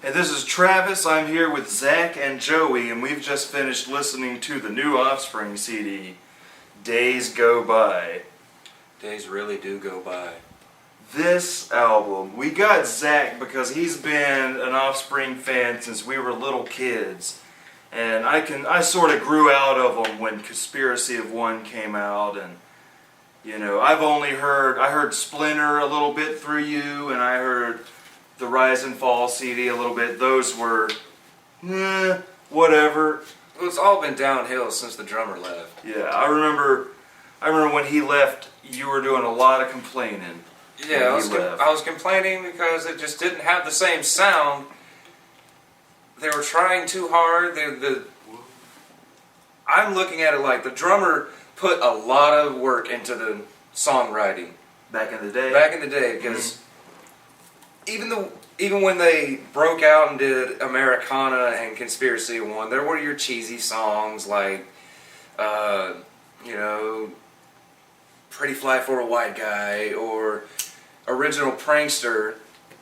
Hey, this is Travis. I'm here with Zach and Joey, and we've just finished listening to the new Offspring CD, Days Go By. Days really do go by. This album, we got Zach because he's been an Offspring fan since we were little kids. And I sort of grew out of them when Conspiracy of One came out, and you know, I heard Splinter a little bit through you, and I heard the Rise and Fall CD a little bit. Those were, whatever. Well, it's all been downhill since the drummer left. Yeah, I remember when he left, you were doing a lot of complaining. Yeah, I was complaining because it just didn't have the same sound. They were trying too hard. I'm looking at it like the drummer put a lot of work into the songwriting. Back in the day? Back in the day, because even when they broke out and did Americana and Conspiracy of One, there were your cheesy songs like, you know, Pretty Fly for a White Guy or Original Prankster.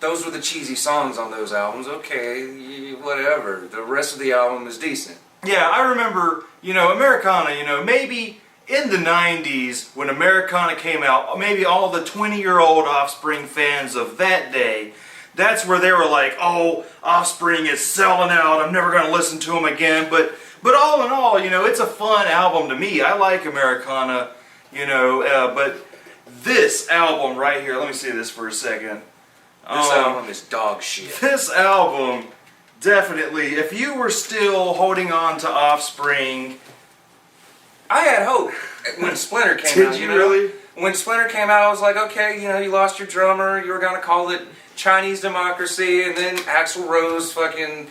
Those were the cheesy songs on those albums. Okay, whatever. The rest of the album is decent. Yeah, I remember, you know, Americana, you know, maybe in the 90s when Americana came out, maybe all the 20-year-old Offspring fans of that day, that's where they were like, oh, Offspring is selling out, I'm never going to listen to them again. But all in all, you know, it's a fun album to me. I like Americana, you know, but this album right here, let me see this for a second. This album is dog shit. This album, definitely, if you were still holding on to Offspring... I had hope when Splinter came out. Did you really? When Splinter came out, I was like, okay, you know, you lost your drummer, you were going to call it Chinese Democracy, and then Axl Rose fucking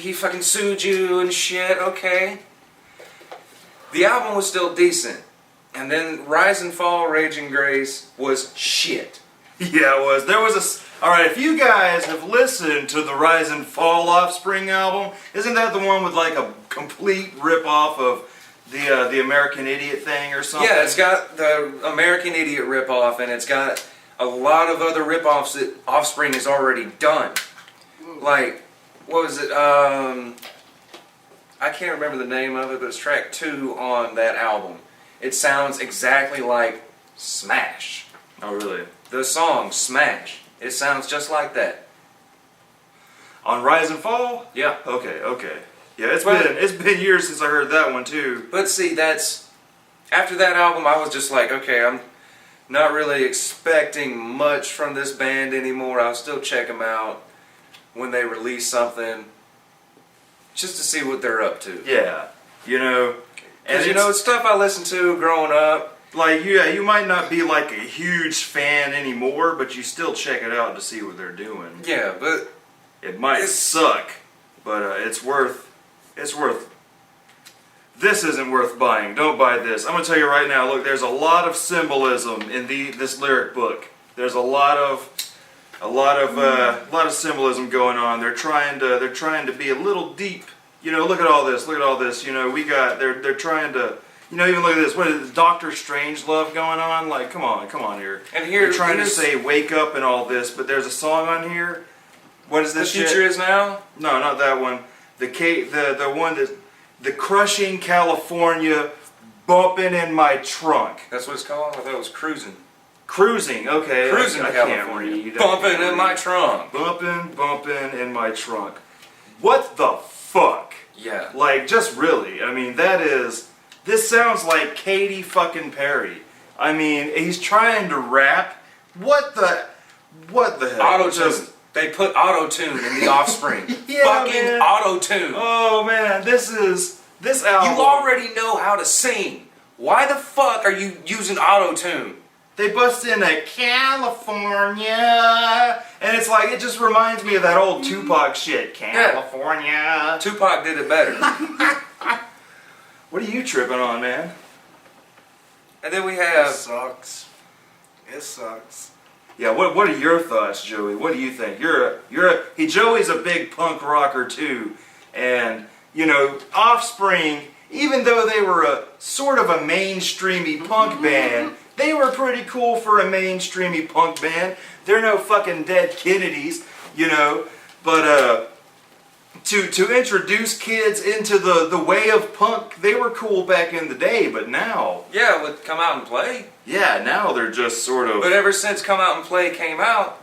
he fucking sued you and shit, okay. The album was still decent. And then Rise and Fall, Raging Grace was shit. Yeah, it was. There was Alright, if you guys have listened to the Rise and Fall Offspring album, isn't that the one with like a complete rip-off of the American Idiot thing or something? Yeah, it's got the American Idiot rip-off, and it's got a lot of other rip-offs that Offspring has already done. Like, what was it? I can't remember the name of it, but it's track 2 on that album. It sounds exactly like Smash. Oh, really? The song Smash. It sounds just like that. On Rise and Fall? Yeah. Okay. Yeah, it's been years since I heard that one too. But see, after that album, I was just like, okay, I'm not really expecting much from this band anymore. I'll still check them out when they release something, just to see what they're up to. Yeah, you know, and you know, it's stuff I listened to growing up. Like, yeah, you might not be like a huge fan anymore, but you still check it out to see what they're doing. Yeah, but it might suck, but it's worth. This isn't worth buying. Don't buy this. I'm gonna tell you right now. Look, there's a lot of symbolism in this lyric book. There's a lot of symbolism going on. They're trying to be a little deep. You know, look at all this. Look at all this. You know, they're trying to. You know, even look at this. What is Dr. Strangelove going on? Like, come on here. And here they're trying to say "wake up" and all this, but there's a song on here. What is this? The Future Is Now? No, not that one. The one that the Crushing California, bumping in my trunk. That's what it's called. I thought it was Cruising. Cruising, okay. Cruising California. Bumping in my trunk. Bumping in my trunk. What the fuck? Yeah. Like, just really. I mean, this sounds like Katy fucking Perry. I mean, he's trying to rap. What the hell? Auto-tune. They put auto-tune in the Offspring. Yeah, fucking auto-tune. Oh man, this album. You already know how to sing. Why the fuck are you using auto-tune? They bust in a California, and it's like, it just reminds me of that old Tupac shit. California. Yeah. Tupac did it better. What are you tripping on, man? And then we have... It sucks. Yeah, what are your thoughts, Joey? What do you think? Joey's a big punk rocker too, and you know, Offspring, even though they were a sort of a mainstreamy punk band, they were pretty cool for a mainstreamy punk band. They're no fucking Dead Kennedys, you know. But to introduce kids into the way of punk, they were cool back in the day, but now, Yeah, with Come Out and Play. yeah, now they're just sort of. But ever since Come Out and Play came out,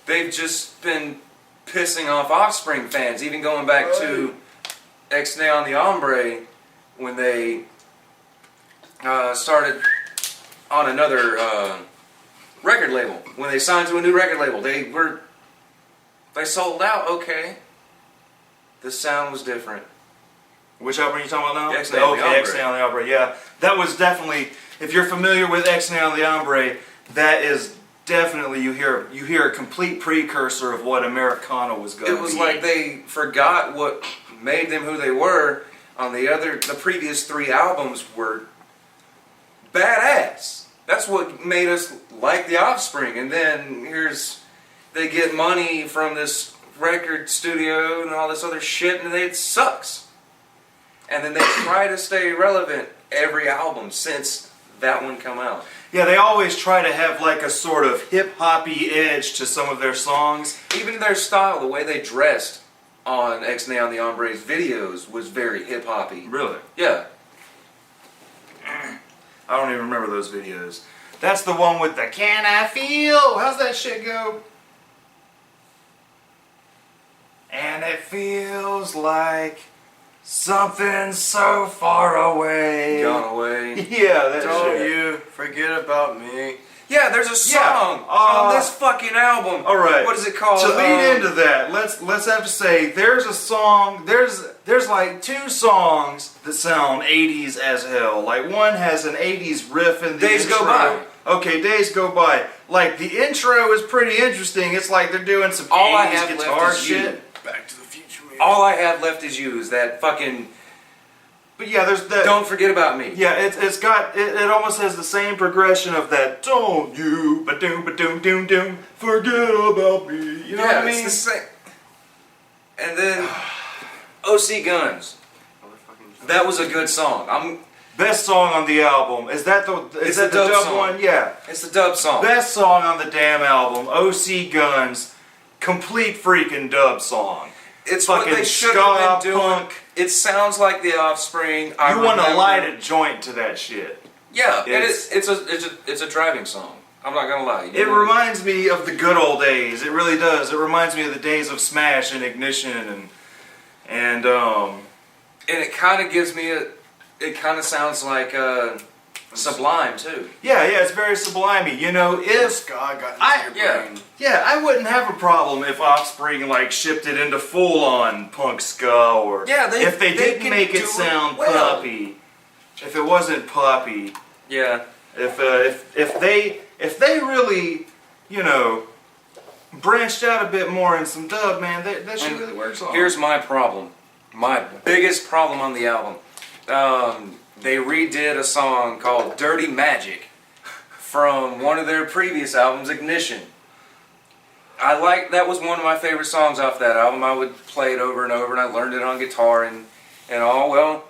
they've just been pissing off Offspring fans, even going back to X-Nay on the Hombre when they started on another record label. When they signed to a new record label, they sold out, okay. The sound was different. Which album are you talking about now? X-Nay on the Okay, Hombre. X-Nay on the Hombre. Yeah, that was definitely. If you're familiar with X-Nay on the Hombre, that is definitely you hear a complete precursor of what Americana was going to be. It was like they forgot what made them who they were. On the previous 3 albums were badass. That's what made us like the Offspring. And then they get money from this record studio and all this other shit, and it sucks. And then they try to stay relevant every album since that one come out. Yeah, they always try to have like a sort of hip-hoppy edge to some of their songs. Even their style, the way they dressed on X-Nay on the Hombre's videos was very hip-hoppy. Really? Yeah. I don't even remember those videos. That's the one with the "Can I Feel?" How's that shit go? And it feels like something so far away. Gone away. Yeah, that Don't shit. you forget about me. Yeah, there's a song on this fucking album. All right. What is it called? To lead into that, let's have to say there's a song. There's like 2 songs that sound 80s as hell. Like one has an 80s riff in the Days intro. Go By. Okay, Days Go By. Like the intro is pretty interesting. It's like they're doing some All I 80s have guitar left is you. shit. Back to the Future, man. All I have left is you. Is that fucking? But yeah, there's that. Don't forget about me. Yeah, it's got it almost has the same progression of that. Don't you ba-doom doom forget about me. You know what I mean? It's the same. And then OC Guns. That was a good song. Best song on the album. Is that the It's the the dub dub song. one? Yeah. It's the dub song. Best song on the damn album. OC Guns. Complete freaking dub song. It's what fucking they should have ska been doing. punk. It sounds like the Offspring. You want to light a joint to that shit. Yeah, It's- it's a driving song. I'm not gonna lie. It reminds me of the good old days. It really does. It reminds me of the days of Smash and Ignition and it kind of gives me it kind of sounds like Sublime too. yeah, it's very sublimey. You know, if God got into yeah. your brain. yeah, I wouldn't have a problem if Offspring like shipped it into full-on punk ska, or Yeah, if they didn't can make do it sound well. poppy. If it wasn't poppy, Yeah. if they really, you know, branched out a bit more in some dub, man, that shit really works on. Here's my problem. My biggest problem on the album. They redid a song called Dirty Magic from one of their previous albums, Ignition. That was one of my favorite songs off that album. I would play it over and over, and I learned it on guitar and all. Well,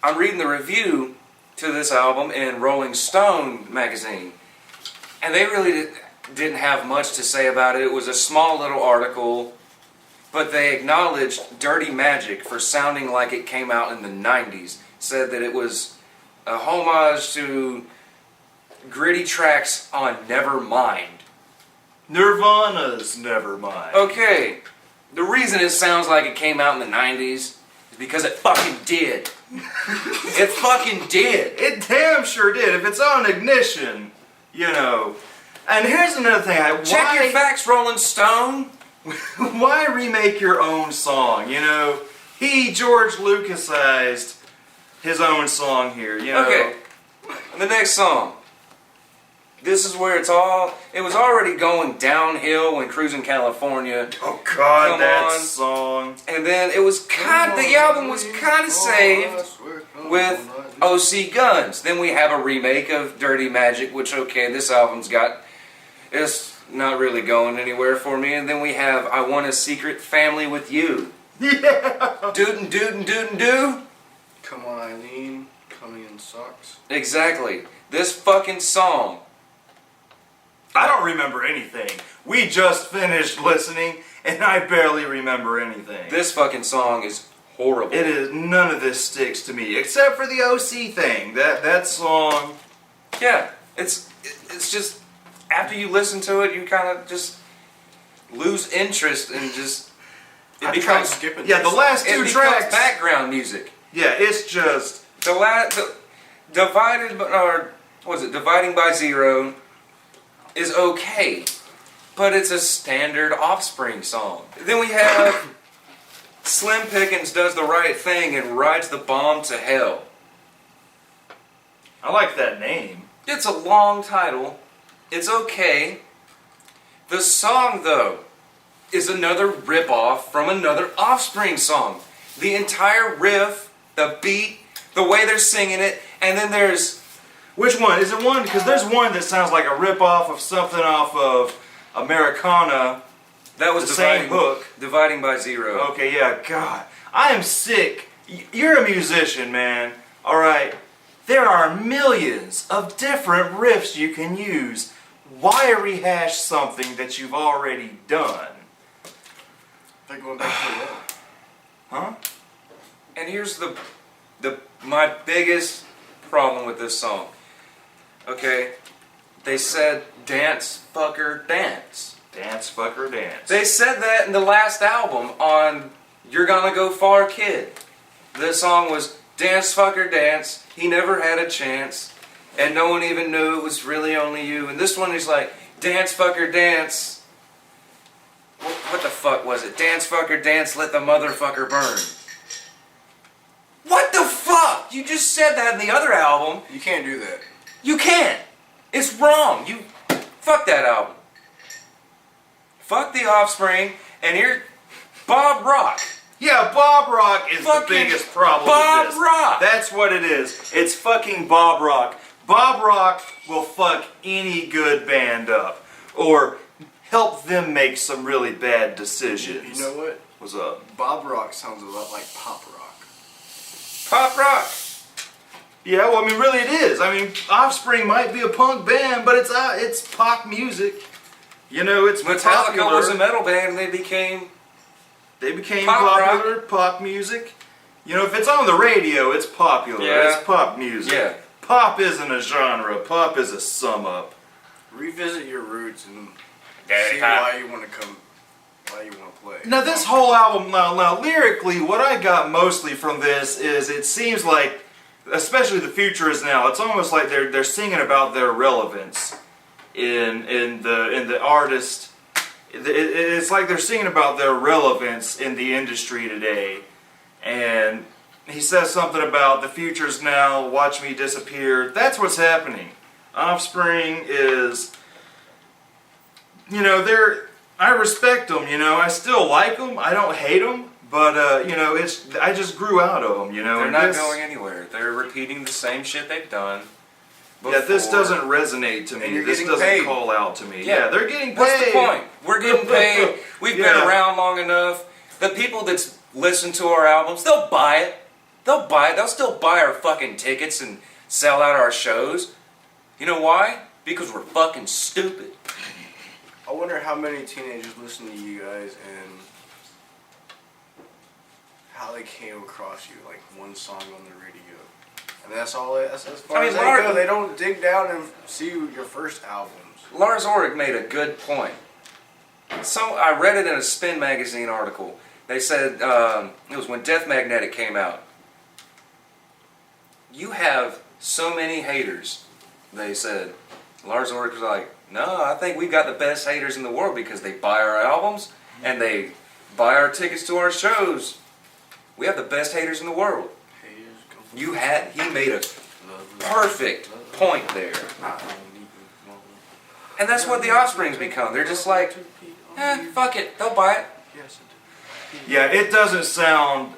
I'm reading the review to this album in Rolling Stone magazine, and they really didn't have much to say about it. It was a small little article, but they acknowledged Dirty Magic for sounding like it came out in the 90s. Said that it was a homage to gritty tracks on Nevermind. Nirvana's Nevermind. Okay, the reason it sounds like it came out in the 90s is because it fucking did. It fucking did. It damn sure did. If it's on Ignition, you know. And here's another thing. Check your facts, Rolling Stone. Why remake your own song? You know, George Lucasized his own song here. You know. Okay, the next song. This is where it was already going downhill when Cruising California. Oh God, Come that on. song. And then the album was kind of saved with OC Guns. Then we have a remake of Dirty Magic, which, okay, this album's it's not really going anywhere for me. And then we have I Want a Secret Family with You. Yeah. Dootin' dootin' dootin' doo. Come on, Eileen. Coming in sucks. Exactly. This fucking song I don't remember anything. We just finished listening, and I barely remember anything. This fucking song is horrible. It is, none of this sticks to me, except for the OC thing. That song. Yeah, it's just after you listen to it, you kind of just lose interest and just it I tried becomes skipping. Yeah, the this. last it two becomes tracks. background music. Yeah, it's just. Dividing by Zero is okay, but it's a standard Offspring song. Then we have Slim Pickens does the right thing and rides the bomb to hell. I like that name. It's a long title. It's okay. The song, though, is another rip-off from another Offspring song. The entire riff, the beat, the way they're singing it, and then there's... Which one? Is it one? Because there's one that sounds like a rip-off of something off of Americana. That was The same dividing, hook. Dividing by Zero. Okay, yeah, God. I am sick. You're a musician, man. Alright. There are millions of different riffs you can use. Why rehash something that you've already done? They're going back to the well. Huh? And here's my biggest problem with this song. Okay, they said dance, fucker, dance. Dance, fucker, dance. They said that in the last album on You're Gonna Go Far, Kid. The song was dance, fucker, dance. He never had a chance, and no one even knew it was really only you. And this one is like dance, fucker, dance. What the fuck was it? Dance, fucker, dance. Let the motherfucker burn. What the fuck? You just said that in the other album. You can't do that. You can't. It's wrong. You fuck that album. Fuck the Offspring, and here, Bob Rock. Yeah, Bob Rock is the Fucking biggest problem Bob with this. Rock. That's what it is. It's fucking Bob Rock. Bob Rock will fuck any good band up. Or help them make some really bad decisions. You know what? What's up? Bob Rock sounds a lot like pop rock. Pop rock. Yeah, well, I mean, really it is. I mean, Offspring might be a punk band, but it's pop music. You know, it's Metallica popular. was a metal band, and they became... They became Pop popular, pop music. You know, if it's on the radio, it's popular. Yeah. It's pop music. Yeah. Pop isn't a genre. Pop is a sum up. Revisit your roots and Daddy see pop. why you want to come, why you want to play. Now, this whole album, now lyrically, what I got mostly from this is it seems like, especially the future is now, it's almost like they're singing about their relevance in the artist. It's like they're singing about their relevance in the industry today. And he says something about the future's now, watch me disappear. That's what's happening. Offspring is, you know, I respect them, you know, I still like them, I don't hate them, but, you know, I just grew out of them, you know. They're and not this- going anywhere. They're repeating the same shit they've done. Yeah, this before. doesn't resonate to And me. you're This getting doesn't paid. call out to me. Yeah. Yeah, they're getting paid. What's the point? We're getting paid. We've been Yeah. around long enough. The people that listen to our albums, they'll buy it. They'll buy it. They'll still buy our fucking tickets and sell out our shows. You know why? Because we're fucking stupid. I wonder how many teenagers listen to you guys and how they came across you, like one song on the radio. And that's all. That's as far I mean, as they Lars- go. They don't dig down and see your first albums. Lars Ulrich made a good point. So I read it in a Spin magazine article. They said it was when Death Magnetic came out. You have so many haters, they said. Lars Ulrich was like, no, I think we've got the best haters in the world because they buy our albums and they buy our tickets to our shows. We have the best haters in the world. He made a perfect point there. And that's what the Offspring's become. They're just like, fuck it, they'll buy it. Yeah, it doesn't sound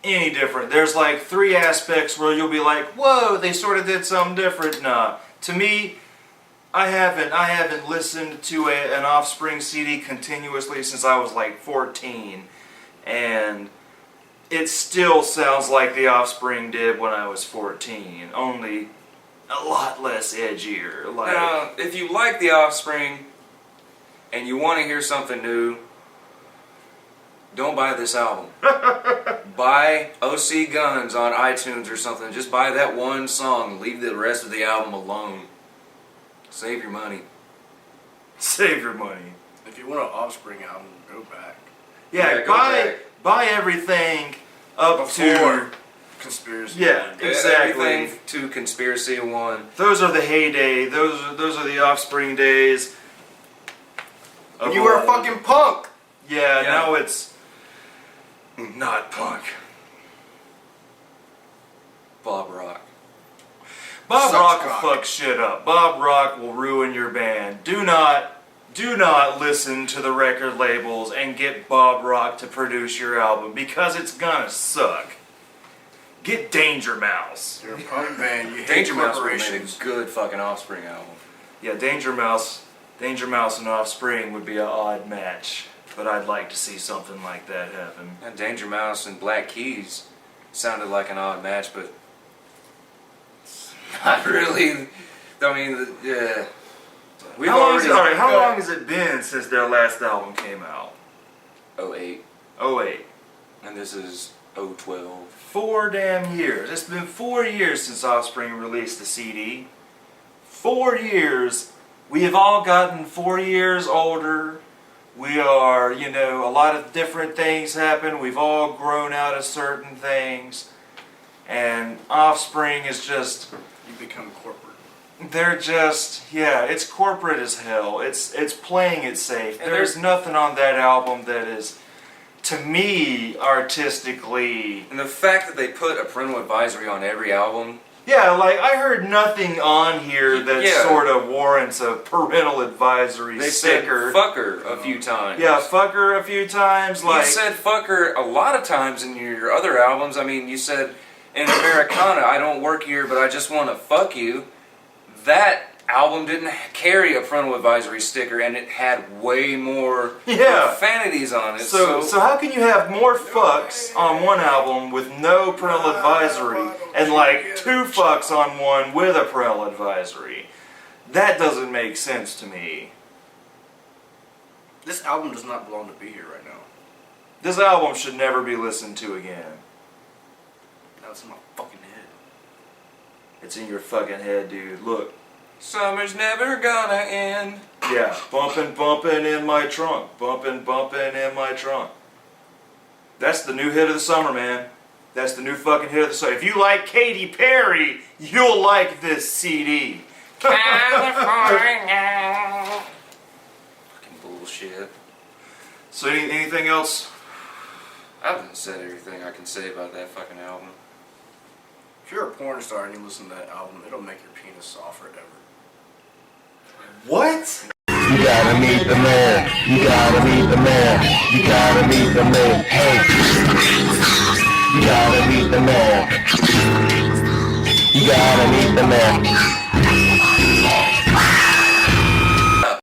any different. There's like 3 aspects where you'll be like, whoa, they sort of did something different. Nah, to me, I haven't listened to an Offspring CD continuously since I was like 14, and it still sounds like the Offspring did when I was 14. Only a lot less edgier. Like, Now, if you like the Offspring and you want to hear something new, don't buy this album. Buy OC Guns on iTunes or something. Just buy that one song. Leave the rest of the album alone. Save your money. save your money. If you want an Offspring album, go back. Yeah, Yeah, go back. buy everything up Before to Conspiracy. Yeah, One. exactly. Everything to Conspiracy One. Those are the heyday. Those are the Offspring days. When you were a fucking punk. Yeah, Yeah. now it's not punk. Bob Rock. Bob Sucks Rock will cock. fuck shit up. Bob Rock will ruin your band. Do not listen to the record labels and get Bob Rock to produce your album because it's gonna suck. Get Danger Mouse. You're a punk band. You hate Danger Mouse would have made corporations. a good fucking Offspring album. Yeah, Danger Mouse and Offspring would be an odd match, but I'd like to see something like that happen. And Danger Mouse and Black Keys sounded like an odd match, but not really. I mean, yeah. We've How long already has it been since their last album came out? 08, 08. and this is 012. 4 damn years. It's been 4 years since Offspring released the CD. 4 years. We have all gotten 4 years older. We are, a lot of different things happen. We've all grown out of certain things. And Offspring is just, You become corporate. they're just, it's corporate as hell. It's playing it safe. And There's nothing on that album that is, to me, artistically. And the fact that they put a parental advisory on every album, Yeah, like I heard nothing on here that Yeah. sort of warrants a parental advisory they said sticker. fucker a few times. Yeah, fucker a few times. You Like, said fucker a lot of times in your other albums. I mean, you said in Americana, I don't work here, but I just want to fuck you. That album didn't carry a parental advisory sticker, and it had way more Yeah. profanities on it. so how can you have more fucks on one album with no parental advisory and like 2 fucks on one with a parental advisory? That doesn't make sense to me. This album does not belong to be here right now. This album should never be listened to again. Now it's in my fucking head. It's in your fucking head, dude. Look. Summer's never gonna end. Yeah, bumpin' in my trunk. Bumpin' in my trunk. That's the new hit of the summer, man. That's the new fucking hit of the summer. If you like Katy Perry, you'll like this CD. California. Fucking bullshit. So anything else? I haven't said everything I can say about that fucking album. If you're a porn star and you listen to that album, it'll make your penis soft forever. What? You gotta meet the man. You gotta meet the man. You gotta meet the man. Hey. You gotta meet the man. You gotta meet the man.